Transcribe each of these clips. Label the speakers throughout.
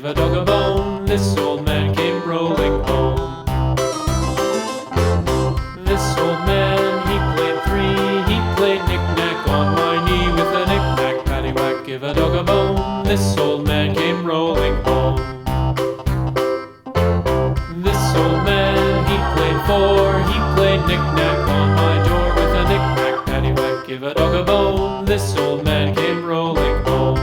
Speaker 1: give a dog a bone. This old man came rolling home. This old man, he played three. He played knick-knack on my knee with a knick-knack, paddywhack, give a dog a bone. This old man came rolling home. This old man, he played four. He played knick-knack on my door with a knick-knack, paddywhack, give a dog a bone. This old man came rolling home.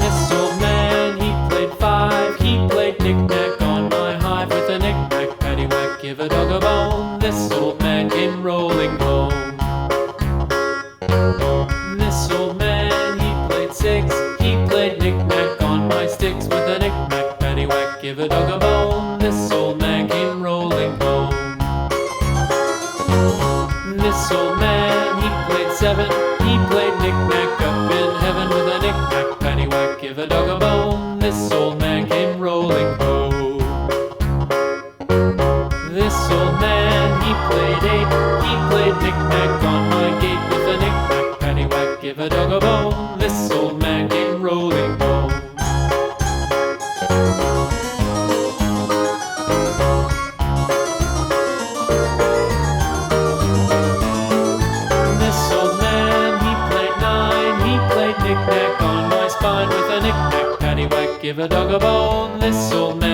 Speaker 1: This old man, he played five. He played knick-knack on my hive with a knick-knack, paddywhack, give a dog a bone. This old man came rolling home. This old man, he played six. He played knick-knack on my sticks with a knick-knack, paddywhack, give a dog a bone. This old man came rolling home. This old man, he played seven. He played knick-knack up in heaven with a knick-knack, paddywhack, give a dog a bone. This old man came rolling home. This old man, he played eight. He played knick-knack on my gate with a knick-knack, paddywhack, give a dog a bone. This old man came rolling home. This old man, he played nine. He played knick-knack on my spine with a knick-knack, paddywhack, give a dog a bone. This old man